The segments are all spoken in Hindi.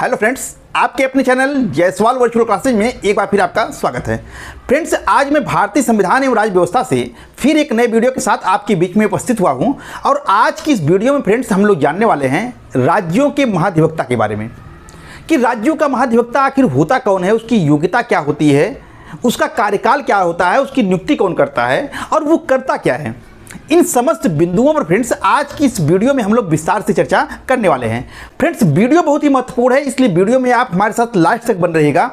हेलो फ्रेंड्स, आपके अपने चैनल जायसवाल वर्चुअल क्लासेज में एक बार फिर आपका स्वागत है। फ्रेंड्स, आज मैं भारतीय संविधान एवं राज्य व्यवस्था से फिर एक नए वीडियो के साथ आपके बीच में उपस्थित हुआ हूं और आज की इस वीडियो में फ्रेंड्स हम लोग जानने वाले हैं राज्यों के महाधिवक्ता के बारे में कि राज्यों का महाधिवक्ता आखिर होता कौन है, उसकी योग्यता क्या होती है, उसका कार्यकाल क्या होता है, उसकी नियुक्ति कौन करता है और वो करता क्या है। इन समस्त बिंदुओं पर फ्रेंड्स आज की इस वीडियो में हम लोग विस्तार से चर्चा करने वाले हैं। फ्रेंड्स, वीडियो बहुत ही महत्वपूर्ण है, इसलिए वीडियो में आप हमारे साथ लास्ट तक बन रहिएगा।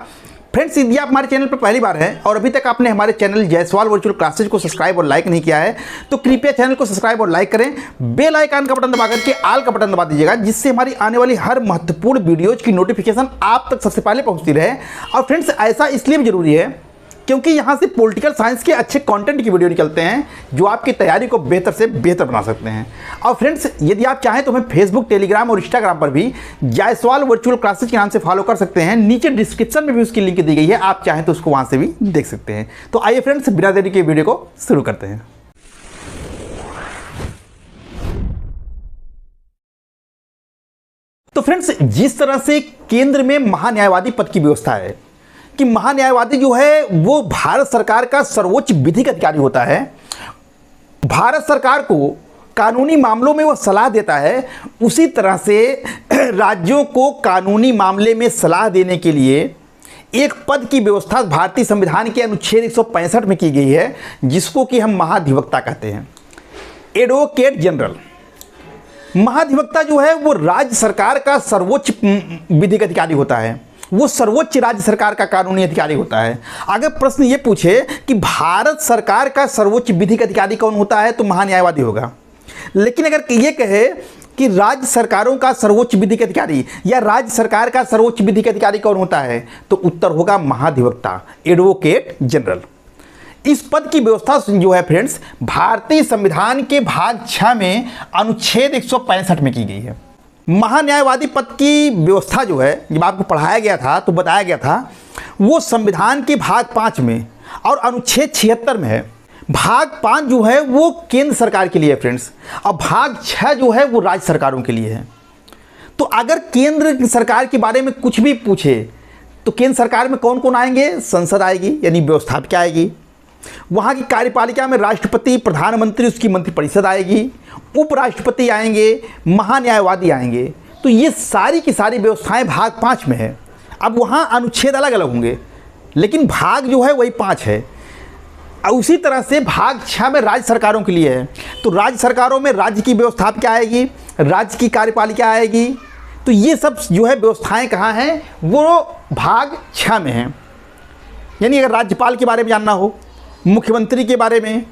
फ्रेंड्स, यदि आप हमारे चैनल पर पहली बार हैं और अभी तक आपने हमारे चैनल जायसवाल वर्चुअल क्लासेज को सब्सक्राइब और लाइक नहीं किया है तो कृपया चैनल को सब्सक्राइब और लाइक करें। बेल आइकन का बटन दबा करके ऑल का बटन दबा दीजिएगा, जिससे हमारी आने वाली हर महत्वपूर्ण वीडियोज की नोटिफिकेशन आप तक सबसे पहले पहुँचती रहे। और फ्रेंड्स, ऐसा इसलिए भी जरूरी है क्योंकि यहाँ से पॉलिटिकल साइंस के अच्छे कंटेंट की वीडियो निकलते हैं जो आपकी तैयारी को बेहतर से बेहतर बना सकते हैं। और फ्रेंड्स, यदि आप चाहें तो हमें फेसबुक, टेलीग्राम और इंस्टाग्राम पर भी जायसवाल वर्चुअल क्लासेज के नाम से फॉलो कर सकते हैं। नीचे डिस्क्रिप्शन में भी उसकी लिंक दी गई है, आप चाहें तो उसको वहाँ से भी देख सकते हैं। तो आइए फ्रेंड्स, बिना देरी के वीडियो को शुरू करते हैं। तो फ्रेंड्स, जिस तरह से केंद्र में महान्यायवादी पद की व्यवस्था है कि महान्यायवादी जो है वो भारत सरकार का सर्वोच्च विधिक अधिकारी होता है। भारत सरकार को कानूनी मामलों में वो सलाह देता है, उसी तरह से राज्यों को कानूनी मामले में सलाह देने के लिए एक पद की व्यवस्था भारतीय संविधान के अनुच्छेद 165 में की गई है, जिसको कि हम महाधिवक्ता कहते हैं, एडवोकेट जनरल। महाधिवक्ता जो है वो राज्य सरकार का सर्वोच्च विधिक अधिकारी होता है, वो सर्वोच्च राज्य सरकार का कानूनी अधिकारी होता है। अगर प्रश्न ये पूछे कि भारत सरकार का सर्वोच्च विधिक अधिकारी कौन होता है तो महान्यायवादी होगा। लेकिन अगर ये कहे कि राज्य सरकारों का सर्वोच्च विधिक अधिकारी या राज्य सरकार का सर्वोच्च विधिक अधिकारी कौन होता है तो उत्तर होगा महाधिवक्ता, एडवोकेट जनरल। इस पद की व्यवस्था जो है फ्रेंड्स भारतीय संविधान के भाग 6 में अनुच्छेद 165 में की गई है। महान्यायवादी पद की व्यवस्था जो है, जब आपको पढ़ाया गया था तो बताया गया था, वो संविधान के भाग 5 में और अनुच्छेद 76 में है। भाग 5 जो है वो केंद्र सरकार के लिए है फ्रेंड्स, और भाग 6 जो है वो राज्य सरकारों के लिए है। तो अगर केंद्र सरकार के बारे में कुछ भी पूछे तो केंद्र सरकार में कौन कौन आएंगे? संसद आएगी, यानी व्यवस्थापिका आएगी। वहाँ की कार्यपालिका में राष्ट्रपति, प्रधानमंत्री, उसकी मंत्रिपरिषद आएगी, उपराष्ट्रपति आएंगे, महान्यायवादी आएंगे। तो ये सारी की सारी व्यवस्थाएं भाग 5 में है। अब वहाँ अनुच्छेद अलग अलग होंगे, लेकिन भाग जो है वही 5 है। उसी तरह से भाग 6 में राज्य सरकारों के लिए है। तो राज्य सरकारों में राज्य की व्यवस्थापिका आएगी, राज्य की कार्यपालिका आएगी। तो ये सब जो है व्यवस्थाएँ कहाँ हैं? वो भाग 6 में हैं। यानी अगर राज्यपाल के बारे में जानना हो, मुख्यमंत्री के बारे में,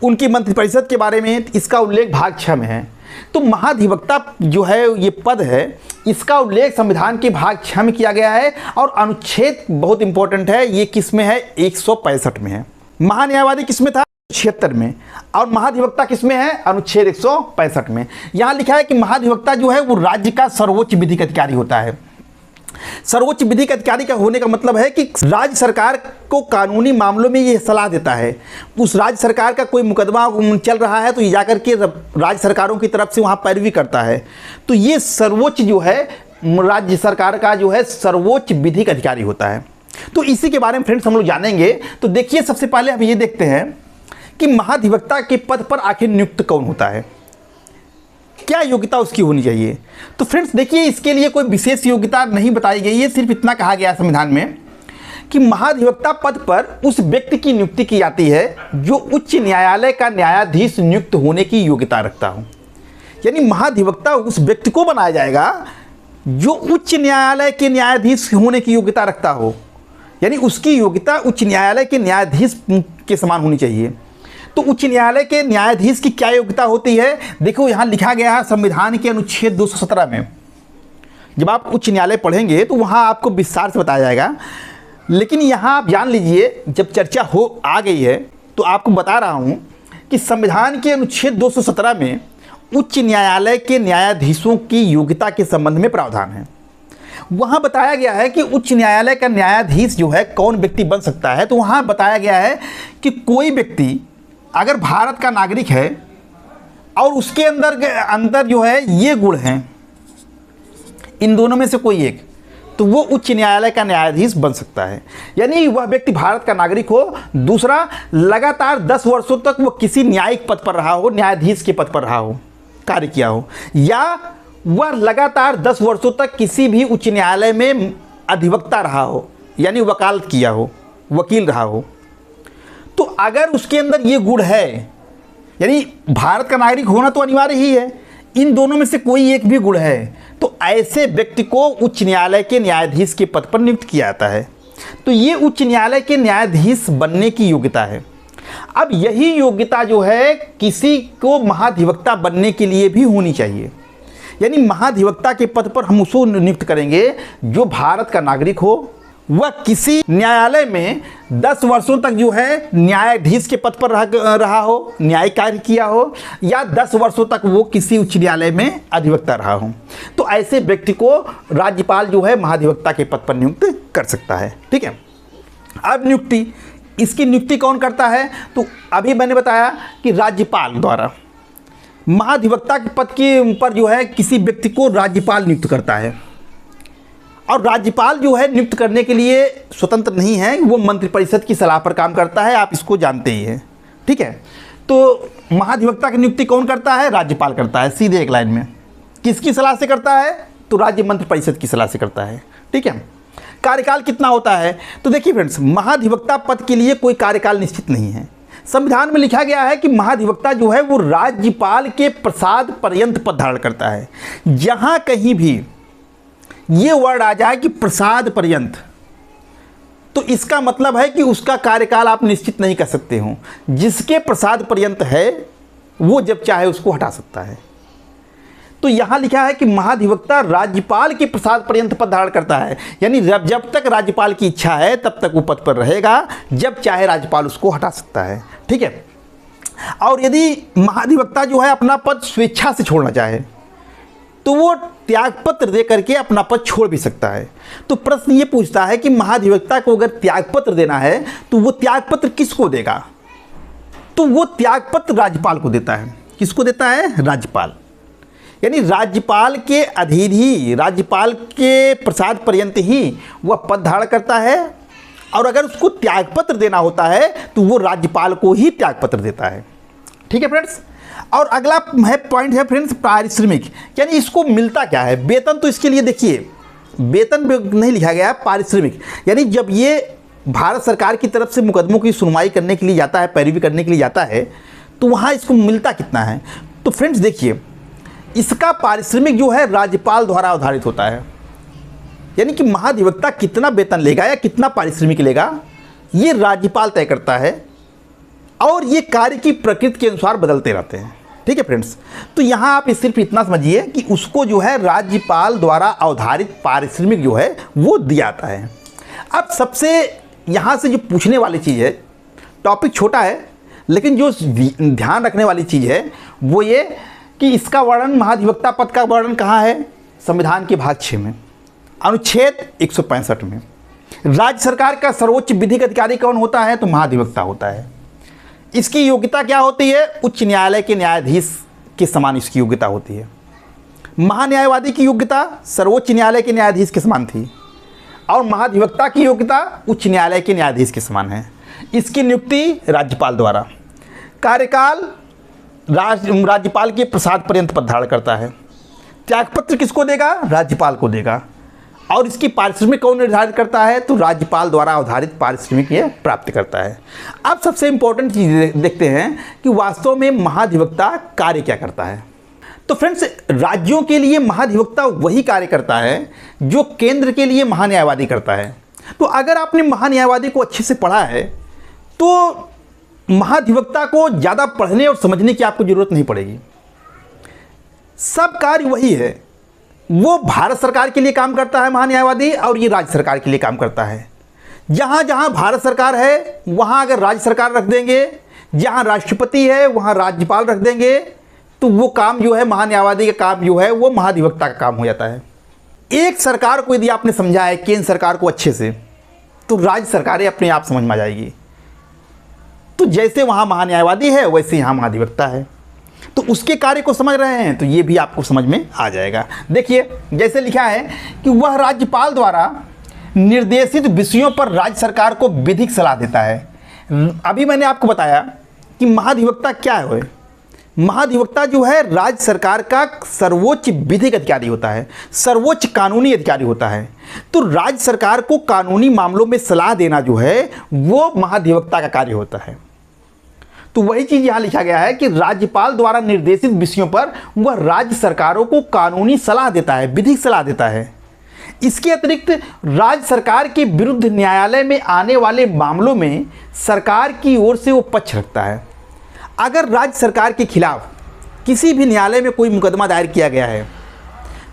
उनकी मंत्रिपरिषद के बारे में, इसका उल्लेख भाग 6 में है। तो महाधिवक्ता जो है ये पद है, इसका उल्लेख संविधान के भाग 6 में किया गया है और अनुच्छेद बहुत इंपॉर्टेंट है, ये किस में है? 165 में है। महान्यायवादी किस में था? 76 में। और महाधिवक्ता किस में है? अनुच्छेद 165 में। यहाँ लिखा है कि महाधिवक्ता जो है वो राज्य का सर्वोच्च विधिक अधिकारी होता है। सर्वोच्च विधिक अधिकारी का होने का मतलब है कि राज्य सरकार को कानूनी मामलों में ये सलाह देता है। उस राज्य सरकार का कोई मुकदमा चल रहा है तो ये जाकर के राज्य सरकारों की तरफ से वहाँ पैरवी करता है। तो ये सर्वोच्च जो है राज्य सरकार का जो है सर्वोच्च विधिक अधिकारी होता है। तो इसी के बारे में फ्रेंड्स हम लोग जानेंगे। तो देखिए, सबसे पहले हम ये देखते हैं कि महाधिवक्ता के पद पर आखिर नियुक्त कौन होता है, क्या योग्यता उसकी होनी चाहिए। तो फ्रेंड्स देखिए, इसके लिए कोई विशेष योग्यता नहीं बताई गई है, सिर्फ इतना कहा गया है संविधान में कि महाधिवक्ता पद पर उस व्यक्ति की नियुक्ति की जाती है जो उच्च न्यायालय का न्यायाधीश नियुक्त होने की योग्यता रखता हो। यानी महाधिवक्ता उस व्यक्ति को बनाया जाएगा जो उच्च न्यायालय के न्यायाधीश होने की योग्यता रखता हो, यानी उसकी योग्यता उच्च न्यायालय के न्यायाधीश के समान होनी चाहिए। तो उच्च न्यायालय के न्यायाधीश की क्या योग्यता होती है? देखो, यहाँ लिखा गया है संविधान के अनुच्छेद 217 में। जब आप उच्च न्यायालय पढ़ेंगे तो वहाँ आपको विस्तार से बताया जाएगा, लेकिन यहाँ आप जान लीजिए, जब चर्चा हो आ गई है तो आपको बता रहा हूँ कि संविधान के अनुच्छेद 217 में उच्च न्यायालय के न्यायाधीशों की योग्यता के संबंध में प्रावधान है। वहाँ बताया गया है कि उच्च न्यायालय का न्यायाधीश जो है कौन व्यक्ति बन सकता है। तो वहाँ बताया गया है कि कोई व्यक्ति अगर भारत का नागरिक है और उसके अंदर जो है ये गुण हैं, इन दोनों में से कोई एक, तो वो उच्च न्यायालय का न्यायाधीश बन सकता है। यानी वह व्यक्ति भारत का नागरिक हो, दूसरा लगातार 10 वर्षों तक वो किसी न्यायिक पद पर रहा हो, न्यायाधीश के पद पर रहा हो, कार्य किया हो, या वह लगातार 10 वर्षों तक किसी भी उच्च न्यायालय में अधिवक्ता रहा हो, यानी वकालत किया हो, वकील रहा हो। तो अगर उसके अंदर ये गुण है, यानी भारत का नागरिक होना तो अनिवार्य ही है, इन दोनों में से कोई एक भी गुण है, तो ऐसे व्यक्ति को उच्च न्यायालय के न्यायाधीश के पद पर नियुक्त किया जाता है। तो ये उच्च न्यायालय के न्यायाधीश बनने की योग्यता है। अब यही योग्यता जो है किसी को महाधिवक्ता बनने के लिए भी होनी चाहिए। यानी महाधिवक्ता के पद पर हम उसको नियुक्त करेंगे जो भारत का नागरिक हो, वह किसी न्यायालय में 10 वर्षों तक जो है न्यायाधीश के पद पर रहा हो, न्यायिक कार्य किया हो, या 10 वर्षों तक वो किसी उच्च न्यायालय में अधिवक्ता रहा हो। तो ऐसे व्यक्ति को राज्यपाल जो है महाधिवक्ता के पद पर नियुक्त कर सकता है। ठीक है। अब नियुक्ति, इसकी नियुक्ति कौन करता है? तो अभी मैंने बताया कि राज्यपाल द्वारा महाधिवक्ता के पद के पर जो है किसी व्यक्ति को राज्यपाल नियुक्त करता है। और राज्यपाल जो है नियुक्त करने के लिए स्वतंत्र नहीं है, वो मंत्रिपरिषद की सलाह पर काम करता है, आप इसको जानते ही हैं। ठीक है। तो महाधिवक्ता की नियुक्ति कौन करता है? राज्यपाल करता है, सीधे एक लाइन में। किसकी सलाह से करता है? तो राज्य मंत्रिपरिषद की सलाह से करता है। ठीक है। कार्यकाल कितना होता है? तो देखिए फ्रेंड्स, महाधिवक्ता पद के लिए कोई कार्यकाल निश्चित नहीं है। संविधान में लिखा गया है कि महाधिवक्ता जो है वो राज्यपाल के प्रसाद पर्यंत पद धारण करता है। जहाँ कहीं भी ये वर्ड आ जाए कि प्रसाद पर्यंत, तो इसका मतलब है कि उसका कार्यकाल आप निश्चित नहीं कर सकते हो। जिसके प्रसाद पर्यंत है वो जब चाहे उसको हटा सकता है। तो यहाँ लिखा है कि महाधिवक्ता राज्यपाल के प्रसाद पर्यंत पद धारण करता है, यानी जब तक राज्यपाल की इच्छा है तब तक वो पद पर रहेगा, जब चाहे राज्यपाल उसको हटा सकता है। ठीक है। और यदि महाधिवक्ता जो है अपना पद स्वेच्छा से छोड़ना चाहे तो वो त्यागपत्र दे करके अपना पद छोड़ भी सकता है। तो प्रश्न ये पूछता है कि महाधिवक्ता को अगर त्यागपत्र देना है तो वो त्यागपत्र किसको देगा? तो वो त्यागपत्र राज्यपाल को देता है। किसको देता है? राज्यपाल। यानी राज्यपाल के अधीन ही, राज्यपाल के प्रसाद पर्यंत ही वह पद धारण करता है, और अगर उसको त्यागपत्र देना होता है तो वो राज्यपाल को ही त्यागपत्र देता है। ठीक है फ्रेंड्स। और अगला है पॉइंट है फ्रेंड्स पारिश्रमिक, यानी इसको मिलता क्या है? वेतन तो इसके लिए देखिए वेतन नहीं लिखा गया है, पारिश्रमिक। यानी जब ये भारत सरकार की तरफ से मुकदमों की सुनवाई करने के लिए जाता है, पैरवी करने के लिए जाता है, तो वहाँ इसको मिलता कितना है? तो फ्रेंड्स देखिए, इसका पारिश्रमिक जो है राज्यपाल द्वारा आधारित होता है। यानी कि महाधिवक्ता कितना वेतन लेगा या कितना पारिश्रमिक लेगा, ये राज्यपाल तय करता है, और ये कार्य की प्रकृति के अनुसार बदलते रहते हैं। ठीक है फ्रेंड्स। तो यहाँ आप सिर्फ इतना समझिए कि उसको जो है राज्यपाल द्वारा अवधारित पारिश्रमिक जो है वो दिया जाता है। अब सबसे यहाँ से जो पूछने वाली चीज़ है, टॉपिक छोटा है लेकिन जो ध्यान रखने वाली चीज़ है वो ये कि इसका वर्णन, महाधिवक्ता पद का वर्णन कहाँ है? संविधान के भाग 6 में, अनुच्छेद 165 में। राज्य सरकार का सर्वोच्च विधिक अधिकारी कौन होता है? तो महाधिवक्ता होता है। इसकी योग्यता क्या होती है? उच्च न्यायालय के न्यायाधीश के समान इसकी योग्यता होती है। महान्यायवादी की योग्यता सर्वोच्च न्यायालय के न्यायाधीश के समान थी, और महाधिवक्ता की योग्यता उच्च न्यायालय के न्यायाधीश के समान है। इसकी नियुक्ति राज्यपाल द्वारा। कार्यकाल राज्यपाल के प्रसाद पर्यंत पद धारण करता है। त्यागपत्र किसको देगा? राज्यपाल को देगा। और इसकी पारिश्रमिक कौन निर्धारित करता है? तो राज्यपाल द्वारा आधारित पारिश्रमिक ये प्राप्त करता है। अब सबसे इंपॉर्टेंट चीज़ देखते हैं कि वास्तव में महाधिवक्ता कार्य क्या करता है। तो फ्रेंड्स, राज्यों के लिए महाधिवक्ता वही कार्य करता है जो केंद्र के लिए महान्यायवादी करता है। तो अगर आपने महान्यायवादी को अच्छे से पढ़ा है तो महाधिवक्ता को ज़्यादा पढ़ने और समझने की आपको ज़रूरत नहीं पड़ेगी। सब कार्य वही है। वो भारत सरकार के लिए काम करता है महान्यायवादी, और ये राज्य सरकार के लिए काम करता है। जहाँ जहाँ भारत सरकार है वहाँ अगर राज्य सरकार रख देंगे, जहाँ राष्ट्रपति है वहाँ राज्यपाल रख देंगे, तो वो काम जो है महान्यायवादी का काम जो है वो महाधिवक्ता का काम हो जाता है। एक सरकार को यदि आपने समझा है, केंद्र सरकार को अच्छे से, तो राज्य सरकारें अपने आप समझ में आ जाएगी। तो जैसे वहाँ महान्यायवादी है वैसे यहाँ महाधिवक्ता है। तो उसके कार्य को समझ रहे हैं तो ये भी आपको समझ में आ जाएगा। देखिए जैसे लिखा है कि वह राज्यपाल द्वारा निर्देशित विषयों पर राज्य सरकार को विधिक सलाह देता है। अभी मैंने आपको बताया कि महाधिवक्ता क्या है। महाधिवक्ता जो है राज्य सरकार का सर्वोच्च विधिक अधिकारी होता है, सर्वोच्च कानूनी अधिकारी होता है। तो राज्य सरकार को कानूनी मामलों में सलाह देना जो है वो महाधिवक्ता का कार्य होता है। तो वही चीज़ यहाँ लिखा गया है कि राज्यपाल द्वारा निर्देशित विषयों पर वह राज्य सरकारों को कानूनी सलाह देता है, विधिक सलाह देता है। इसके अतिरिक्त राज्य सरकार के विरुद्ध न्यायालय में आने वाले मामलों में सरकार की ओर से वो पक्ष रखता है। अगर राज्य सरकार के खिलाफ किसी भी न्यायालय में कोई मुकदमा दायर किया गया है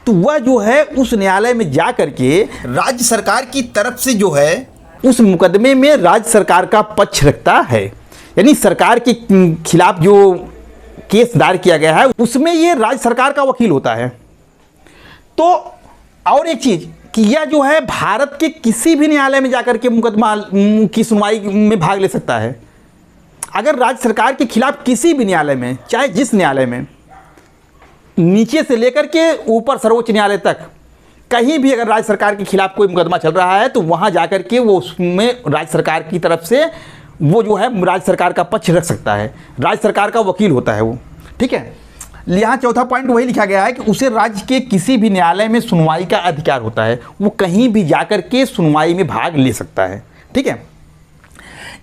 तो वह जो है उस न्यायालय में जा कर के राज्य सरकार की तरफ से जो है उस मुकदमे में राज्य सरकार का पक्ष रखता है। यानी सरकार के खिलाफ जो केस दायर किया गया है उसमें ये राज्य सरकार का वकील होता है। तो और एक चीज़ कि यह जो है भारत के किसी भी न्यायालय में जाकर के मुकदमा की सुनवाई में भाग ले सकता है। अगर राज्य सरकार के खिलाफ किसी भी न्यायालय में, चाहे जिस न्यायालय में, नीचे से लेकर के ऊपर सर्वोच्च न्यायालय तक कहीं भी अगर राज्य सरकार के खिलाफ कोई मुकदमा चल रहा है तो वहाँ जाकर के वो उसमें राज्य सरकार की तरफ से वो जो है राज्य सरकार का पक्ष रख सकता है, राज्य सरकार का वकील होता है वो। ठीक है, यहाँ चौथा पॉइंट वही लिखा गया है कि उसे राज्य के किसी भी न्यायालय में सुनवाई का अधिकार होता है, वो कहीं भी जाकर के सुनवाई में भाग ले सकता है। ठीक है,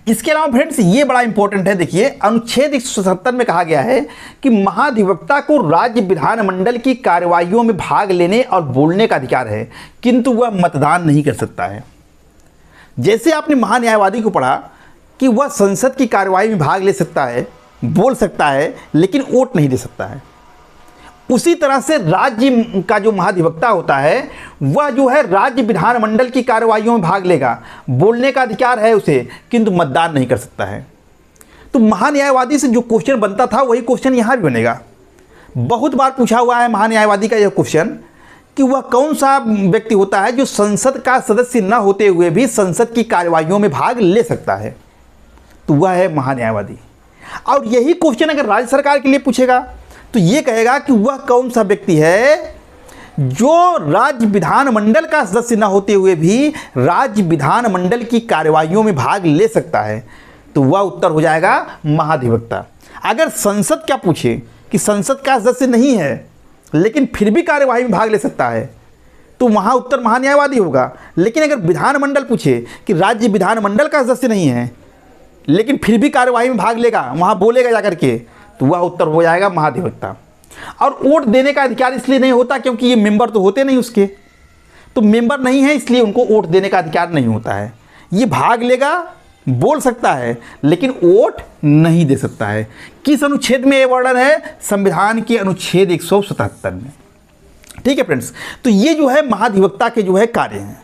इसके अलावा फ्रेंड्स ये बड़ा इंपॉर्टेंट है। देखिए अनुच्छेद 177 में कहा गया है कि महाधिवक्ता को राज्य विधानमंडल की कार्यवाहियों में भाग लेने और बोलने का अधिकार है, किंतु वह मतदान नहीं कर सकता है। जैसे आपने महान्यायवादी को पढ़ा कि वह संसद की कार्यवाही में भाग ले सकता है, बोल सकता है, लेकिन वोट नहीं दे सकता है, उसी तरह से राज्य का जो महाधिवक्ता होता है वह जो है राज्य विधानमंडल की कार्यवाहियों में भाग लेगा, बोलने का अधिकार है उसे, किंतु मतदान नहीं कर सकता है। तो महान्यायवादी से जो क्वेश्चन बनता था वही क्वेश्चन यहाँ भी बनेगा। बहुत बार पूछा हुआ है महान्यायवादी का यह क्वेश्चन कि वह कौन सा व्यक्ति होता है जो संसद का सदस्य न होते हुए भी संसद की कार्यवाहियों में भाग ले सकता है, तो वह है महान्यायवादी। और यही क्वेश्चन अगर राज्य सरकार के लिए पूछेगा तो ये कहेगा कि वह कौन सा व्यक्ति है जो राज्य विधानमंडल का सदस्य न होते हुए भी राज्य विधानमंडल की कार्यवाहियों में भाग ले सकता है, तो वह उत्तर हो जाएगा महाधिवक्ता। अगर संसद क्या पूछे कि संसद का सदस्य नहीं है लेकिन फिर भी कार्यवाही में भाग ले सकता है, तो वहाँ उत्तर महान्यायवादी होगा। लेकिन अगर विधानमंडल पूछे कि राज्य विधानमंडल का सदस्य नहीं है लेकिन फिर भी कार्यवाही में भाग लेगा, वहाँ बोलेगा जाकर के, तो वह उत्तर हो जाएगा महाधिवक्ता। और वोट देने का अधिकार इसलिए नहीं होता क्योंकि ये मेंबर तो होते नहीं उसके, तो मेंबर नहीं है इसलिए उनको वोट देने का अधिकार नहीं होता है। ये भाग लेगा, बोल सकता है, लेकिन वोट नहीं दे सकता है। किस अनुच्छेद में ये वर्णन है? संविधान के अनुच्छेद 177 में। ठीक है फ्रेंड्स, तो ये जो है महाधिवक्ता के जो है कार्य हैं।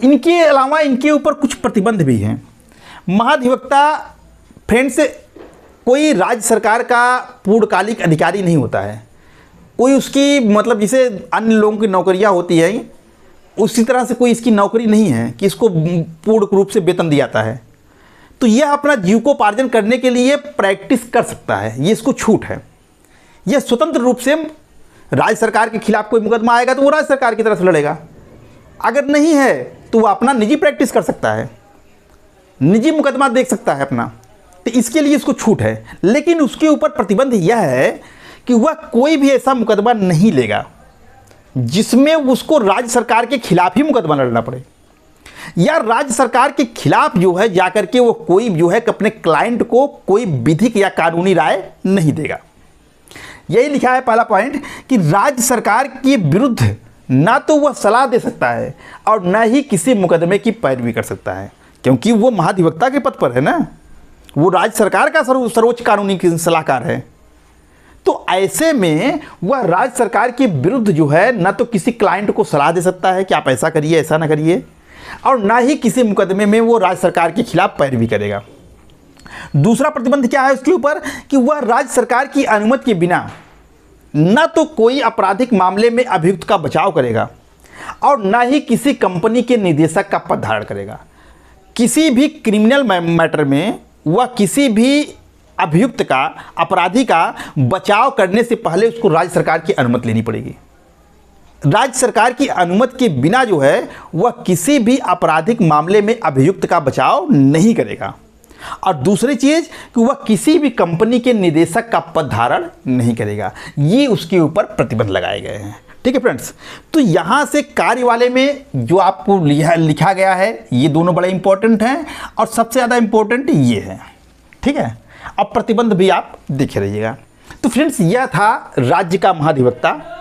इनके अलावा इनके ऊपर कुछ प्रतिबंध भी हैं। महाधिवक्ता फ्रेंड्स कोई राज्य सरकार का पूर्णकालिक अधिकारी नहीं होता है। कोई उसकी मतलब जैसे अन्य लोगों की नौकरियां होती हैं उसी तरह से कोई इसकी नौकरी नहीं है कि इसको पूर्ण रूप से वेतन दिया जाता है। तो यह अपना जीविकोपार्जन करने के लिए प्रैक्टिस कर सकता है, ये इसको छूट है। यह स्वतंत्र रूप से राज्य सरकार के खिलाफ कोई मुकदमा आएगा तो वो राज्य सरकार की तरफ से लड़ेगा, अगर नहीं है तो वह अपना निजी प्रैक्टिस कर सकता है, निजी मुकदमा देख सकता है अपना, तो इसके लिए इसको छूट है। लेकिन उसके ऊपर प्रतिबंध यह है कि वह कोई भी ऐसा मुकदमा नहीं लेगा जिसमें उसको राज्य सरकार के खिलाफ ही मुकदमा लड़ना पड़े, या राज्य सरकार के खिलाफ जो है जाकर के वो कोई जो है अपने क्लाइंट को कोई विधिक या कानूनी राय नहीं देगा। यही लिखा है पहला पॉइंट कि राज्य सरकार के विरुद्ध ना तो वह सलाह दे सकता है और न ही किसी मुकदमे की पैरवी कर सकता है, क्योंकि वो महाधिवक्ता के पद पर है ना, वो राज्य सरकार का सर्वोच्च कानूनी सलाहकार है। तो ऐसे में वह राज्य सरकार के विरुद्ध जो है न तो किसी क्लाइंट को सलाह दे सकता है कि आप ऐसा करिए, ऐसा ना करिए, और ना ही किसी मुकदमे में वो राज्य सरकार के खिलाफ पैरवी करेगा। दूसरा प्रतिबंध क्या है उसके ऊपर कि वह राज्य सरकार की अनुमति के बिना न तो कोई आपराधिक मामले में अभियुक्त का बचाव करेगा और न ही किसी कंपनी के निदेशक का पद धारण करेगा। किसी भी क्रिमिनल मैटर में वह किसी भी अभियुक्त का, अपराधी का बचाव करने से पहले उसको राज्य सरकार की अनुमति लेनी पड़ेगी। राज्य सरकार की अनुमति के बिना जो है वह किसी भी आपराधिक मामले में अभियुक्त का बचाव नहीं करेगा। और दूसरी चीज़ कि वह किसी भी कंपनी के निदेशक का पद धारण नहीं करेगा। ये उसके ऊपर प्रतिबंध लगाए गए हैं। ठीक है फ्रेंड्स, तो यहाँ से कार्य वाले में जो आपको लिखा गया है ये दोनों बड़े इंपॉर्टेंट हैं और सबसे ज़्यादा इंपॉर्टेंट ये है। ठीक है, अब प्रतिबंध भी आप देखे रहिएगा। तो फ्रेंड्स, यह था राज्य का महाधिवक्ता,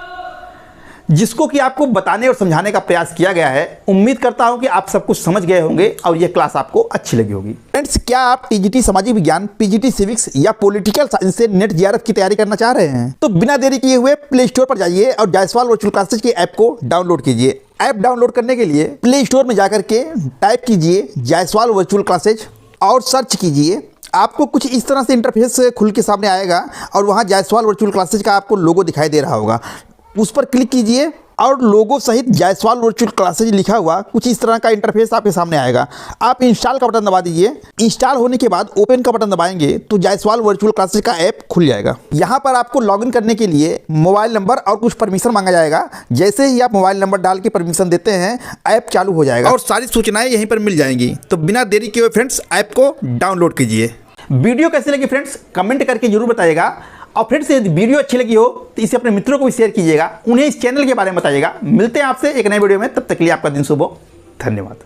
जिसको कि आपको बताने और समझाने का प्रयास किया गया है। उम्मीद करता हूं कि आप सब कुछ समझ गए होंगे और यह क्लास आपको अच्छी लगी होगी। फ्रेंड्स, क्या आप टीजीटी सामाजिक विज्ञान, पीजीटी सिविक्स या पॉलिटिकल साइंस से नेट जेआरएफ की तैयारी करना चाह रहे हैं? तो बिना देरी किए हुए प्ले स्टोर पर जाइए और जायसवाल वर्चुअल क्लासेज के ऐप को डाउनलोड कीजिए। ऐप डाउनलोड करने के लिए प्ले स्टोर में जाकर के टाइप कीजिए जायसवाल वर्चुअल क्लासेज और सर्च कीजिए। आपको कुछ इस तरह से इंटरफेस खुल के सामने आएगा और वहाँ जायसवाल वर्चुअल क्लासेज का आपको लोगो दिखाई दे रहा होगा। उस पर क्लिक कीजिए और लोगो सहित जायसवाल वर्चुअल क्लासेज लिखा हुआ कुछ इस तरह का इंटरफेस आपके सामने आएगा। आप इंस्टॉल का बटन दबा दीजिए। इंस्टॉल होने के बाद ओपन का बटन दबाएंगे तो जायसवाल वर्चुअल क्लासेज का ऐप खुल जाएगा। यहाँ पर आपको लॉगिन करने के लिए मोबाइल नंबर और कुछ परमिशन मांगा जाएगा। जैसे ही आप मोबाइल नंबर डाल के परमिशन देते हैं, ऐप चालू हो जाएगा और सारी सूचनाएं यहीं पर मिल जाएंगी। तो बिना देरी किए फ्रेंड्स, ऐप को डाउनलोड कीजिए। वीडियो कैसी लगी फ्रेंड्स, कमेंट करके जरूर बताइएगा। और फ्रेंड्स, यदि वीडियो अच्छी लगी हो तो इसे अपने मित्रों को भी शेयर कीजिएगा, उन्हें इस चैनल के बारे में बताइएगा। मिलते हैं आपसे एक नए वीडियो में, तब तक के लिए आपका दिन शुभ हो। धन्यवाद।